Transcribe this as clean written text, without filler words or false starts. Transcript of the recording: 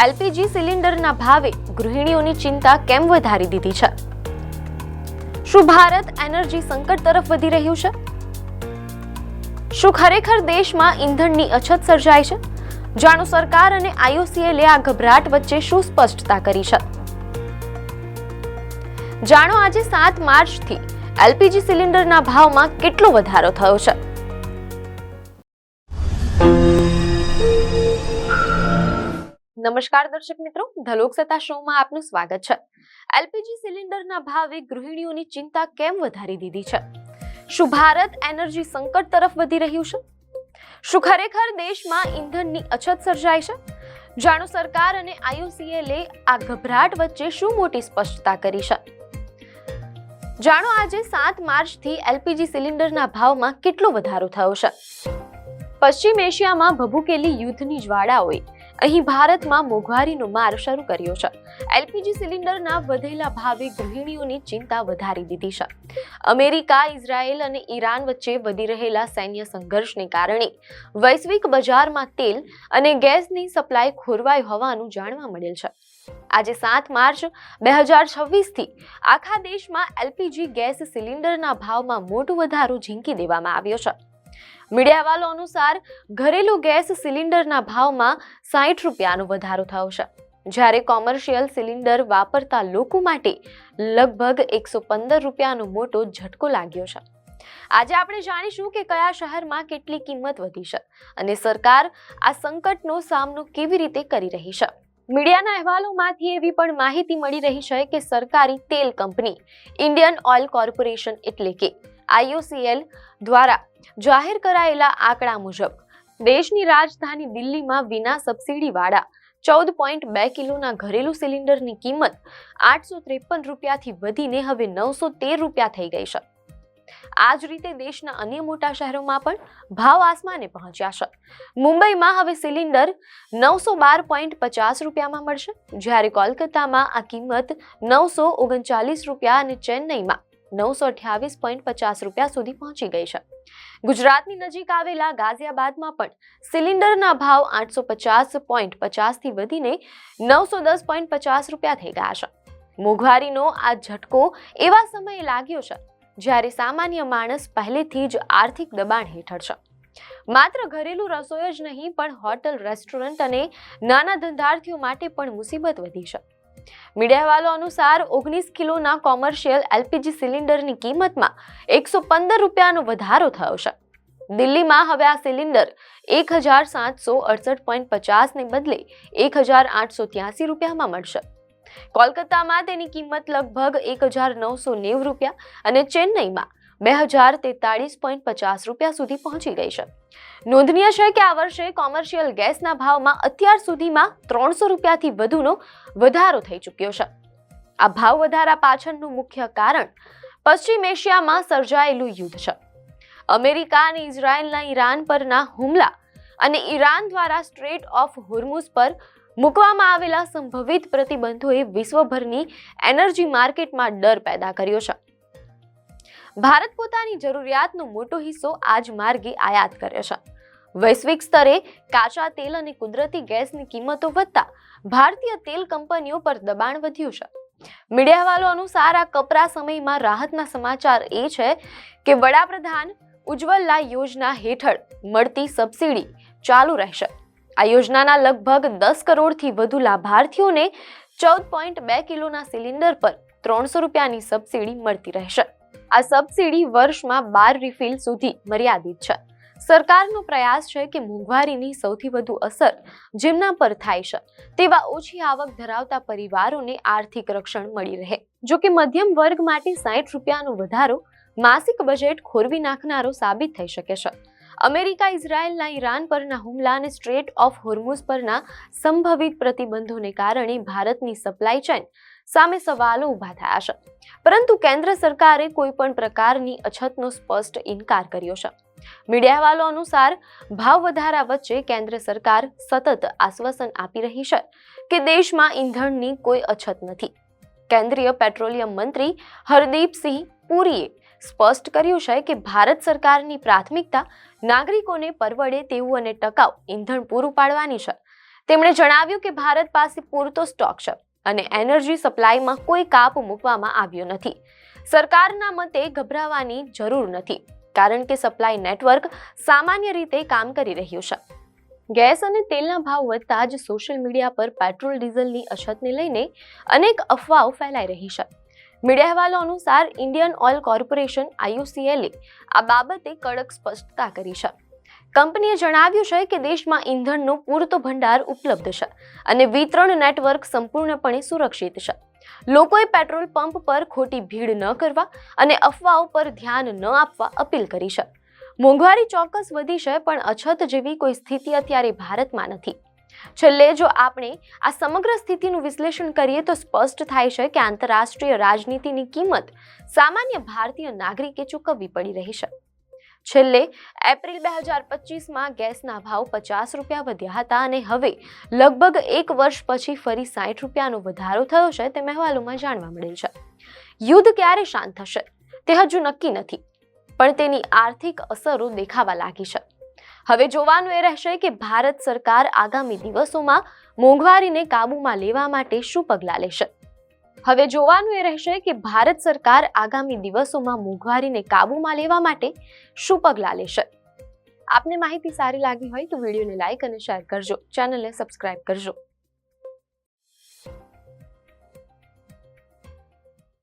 LPG સિલિન્ડરના ભાવે ગૃહિણીઓની ચિંતા કેમ વધારી દીધી છે? શું ભારત એનર્જી સંકટ તરફ વધી રહ્યું છે? શું ખરેખર દેશમાં ઈંધણની અછત સર્જાય છે? જાણો સરકાર અને આઈઓસીએલે આ ગભરાટ વચ્ચે શું સ્પષ્ટતા કરી છે. જાણો આજે 7 માર્ચથી એલપીજી સિલિન્ડરના ભાવમાં કેટલો વધારો થયો છે. નમસ્કાર દર્શક મિત્રો, ધ લોકસત્તા શોમાં આપનું સ્વાગત છે. એલપીજી સિલિન્ડરના ભાવે ગૃહિણીઓની ચિંતા કેમ વધારી દીધી છે? શું ભારત એનર્જી સંકટ તરફ વધી રહ્યું છે? શું ખરેખર દેશમાં ઈંધણની અછત સર્જાય છે? જાણો સરકાર અને આઈઓસીએલે આ ગભરાટ વચ્ચે શું મોટી સ્પષ્ટતા કરી છે. જાણો આજે 7 માર્ચથી એલપીજી સિલિન્ડરના ભાવમાં કેટલો વધારો થયો છે. પશ્ચિમ એશિયામાં ભભૂકેલી યુદ્ધની જ્વાળાઓએ અહીં ભારતમાં મોંઘવારીનો માર શરૂ કર્યો છે. એલપીજી સિલિન્ડરના વધેલા ભાવે ગૃહિણીઓની ચિંતા વધારી દીધી છે. અમેરિકા, ઇઝરાયેલ અને ઈરાન વચ્ચે વધી રહેલા સૈન્ય સંઘર્ષને કારણે વૈશ્વિક બજારમાં તેલ અને ગેસની સપ્લાય ખોરવાઈ હોવાનું જાણવા મળેલ છે. આજે 7 માર્ચ 2026થી આખા દેશમાં એલપીજી ગેસ સિલિન્ડરના ભાવમાં મોટો વધારો ઝીંકી દેવામાં આવ્યો છે. મીડિયા અહેવાલો અનુસાર ઘરેલું ગેસ સિલિન્ડરના ભાવમાં 60 રૂપિયાનો વધારો થયો છે, જ્યારે કોમર્શિયલ સિલિન્ડર વાપરતા લોકો માટે લગભગ 115 રૂપિયાનો મોટો ઝટકો લાગ્યો છે. આજે આપણે જાણીશું કે કયા શહેરમાં કેટલી કિંમત વધી છે અને સરકાર આ સંકટનો સામનો કેવી રીતે કરી રહી છે. મીડિયાના અહેવાલોમાંથી એવી પણ માહિતી મળી રહી છે કે સરકારી તેલ કંપની ઇન્ડિયન ઓઇલ કોર્પોરેશન એટલે કે આઈઓસીએલ દ્વારા જાહેર કરાયેલા આંકડા મુજબ દેશની રાજધાની દિલ્હીમાં વિના સબસિડીવાળા 14.2 કિલોના ઘરેલું સિલિન્ડરની કિંમત 853 રૂપિયાથી વધીને હવે 913 રૂપિયા થઈ ગઈ છે. આ જ રીતે દેશના અન્ય મોટા શહેરોમાં પણ ભાવ આસમાને પહોંચ્યા છે. મુંબઈમાં હવે સિલિન્ડર 912.50 રૂપિયામાં મળશે, જ્યારે કોલકાતામાં આ કિંમત 939 રૂપિયા અને ચેન્નઈમાં 928.50 રૂપિયા સુધી પહોંચી ગઈ છે. ગુજરાતની નજીક આવેલા ગાઝિયાબાદમાં પણ સિલિન્ડરના ભાવ 850.50 થી વધીને 910.50 રૂપિયા થઈ ગયા છે. મોંઘવારીનો આ ઝટકો એવા સમયે લાગ્યો છે જ્યારે સામાન્ય માણસ પહેલેથી જ આર્થિક દબાણ હેઠળ છે. માત્ર ઘરેલું રસોઈ જ નહીં, પણ હોટલ, રેસ્ટોરન્ટ અને નાના ધંધાર્થીઓ માટે પણ મુસીબત વધી છે. મીડિયા અહેવાલો અનુસાર 19 કિલોના કોમર્શિયલ એલપીજી સિલિન્ડરની કિંમતમાં 115 રૂપિયાનો વધારો થયો છે. દિલ્હીમાં હવે આ સિલિન્ડર 1768.50 ને બદલે 1883 રૂપિયામાં મળશે. કોલકાતામાં તેની કિંમત લગભગ 1990 રૂપિયા અને ચેન્નઈમાં 2043.50 રૂપિયા સુધી પહોંચી ગઈ છે. નોંધનીય છે કે આ વર્ષે કોમર્શિયલ ગેસના ભાવમાં અત્યાર સુધીમાં 300 રૂપિયાથી વધુનો વધારો થઈ ચૂક્યો છે. આ ભાવ વધારા પાછળનું મુખ્ય કારણ પશ્ચિમ એશિયામાં સર્જાયેલું યુદ્ધ છે. અમેરિકા અને ઇઝરાયેલના ઈરાન પરના હુમલા અને ઈરાન દ્વારા સ્ટ્રેટ ઓફ હોર્મુઝ પર મૂકવામાં આવેલા સંભવિત પ્રતિબંધોએ વિશ્વભરની એનર્જી માર્કેટમાં ડર પેદા કર્યો છે. ભારત પોતાની જરૂરિયાતનો મોટો હિસ્સો આ જ માર્ગે આયાત કરે છે. વૈશ્વિક સ્તરે કાચા તેલ અને કુદરતી ગેસની કિંમતો વધતા ભારતીય તેલ કંપનીઓ પર દબાણ વધ્યું છે. મીડિયા અહેવાલો અનુસાર આ કપરા સમયમાં રાહતના સમાચાર એ છે કે વડાપ્રધાન ઉજ્જવલા યોજના હેઠળ મળતી સબસિડી ચાલુ રહેશે. આ યોજનાના લગભગ 10 કરોડથી વધુ લાભાર્થીઓને 14.2 કિલોના સિલિન્ડર પર 300 રૂપિયાની સબસિડી મળતી રહેશે. આ સબસિડી વર્ષમાં 12 રિફિલ સુધી મર્યાદિત છે. સરકારનો પ્રયાસ છે કે મોંઘવારીની સૌથી વધુ અસર જેમના પર થાય છે તેવા ઓછી આવક ધરાવતા પરિવારોને આર્થિક રક્ષણ મળી રહે. જો કે મધ્યમ વર્ગ માટે 60 રૂપિયાનો વધારો માસિક બજેટ ખોરવી નાખનારો સાબિત થઈ શકે છે. અમેરિકા, ઇઝરાયેલના ઈરાન પરના હુમલા અને સ્ટ્રેટ ઓફ હોર્મુઝ પરના સંભવિત પ્રતિબંધોને કારણે ભારતની સપ્લાય ચેઇન સામે સવાલો ઊભા થયા છે. પરંતુ કેન્દ્ર સરકારે કોઈ પણ પ્રકારની અછતનો સ્પષ્ટ ઇનકાર કર્યો છે. મીડિયા અહેવાલો અનુસાર ભાવ વધારા વચ્ચે કેન્દ્ર સરકાર સતત આશ્વાસન આપી રહી છે કે દેશમાં ઈંધણની કોઈ અછત નથી. કેન્દ્રીય પેટ્રોલિયમ મંત્રી હરદીપસિંહ પુરીએ સ્પષ્ટ કર્યું છે કે ભારત સરકારની પ્રાથમિકતા નાગરિકોને પરવડે તેવું અને ટકાઉ ઈંધણ પૂરું પાડવાની છે. તેમણે જણાવ્યું કે ભારત પાસે પૂરતો સ્ટોક છે અને એનર્જી સપ્લાયમાં કોઈ કાપ મૂકવામાં આવ્યો નથી. સરકારના મતે ગભરાવાની જરૂર નથી, કારણ કે સપ્લાય નેટવર્ક સામાન્ય રીતે કામ કરી રહ્યું છે. ગેસ અને તેલના ભાવ વધતા જ સોશિયલ મીડિયા પર પેટ્રોલ ડીઝલની અછતને લઈને અનેક અફવાઓ ફેલાઈ રહી છે. મીડિયા અહેવાલો અનુસાર ઇન્ડિયન ઓઇલ કોર્પોરેશન IOCL આ બાબતે કડક સ્પષ્ટતા કરી છે. કંપનીએ જણાવ્યું છે કે દેશમાં ઇંધણનો પૂરતો ભંડાર ઉપલબ્ધ છે અને વિતરણ નેટવર્ક સંપૂર્ણપણે સુરક્ષિત છે. લોકોએ પેટ્રોલ પંપ પર ખોટી ભીડ ન કરવા અને અફવાઓ પર ધ્યાન ન આપવા અપીલ કરી છે. મોંઘવારી ચોક્કસ વધી છે, પણ અછત જેવી કોઈ સ્થિતિ અત્યારે ભારતમાં નથી. છેલ્લે જો આપણે આ સમગ્ર સ્થિતિનું વિશ્લેષણ કરીએ તો સ્પષ્ટ થાય છે કે આંતરરાષ્ટ્રીય રાજનીતિની કિંમત સામાન્ય ભારતીય નાગરિકે ચૂકવવી પડી રહી છે. છેલ્લે એપ્રિલ 2025માં ગેસના ભાવ 50 રૂપિયા વધ્યા હતા અને હવે લગભગ 1 વર્ષ પછી ફરી 60 રૂપિયાનો વધારો થયો છે તેમ અહેવાલોમાં જાણવા મળેલ છે. યુદ્ધ ક્યારે શાંત થશે તે હજુ નક્કી નથી, પણ તેની આર્થિક અસરો દેખાવા લાગી છે. હવે જોવાનું એ રહેશે કે ભારત સરકાર આગામી દિવસોમાં મોંઘવારીને કાબૂમાં લેવા માટે શું પગલાં લેશે. આપને માહિતી સારી લાગી હોય તો વિડીયોને લાઈક અને શેર કરજો, ચેનલને સબસ્ક્રાઇબ કરજો.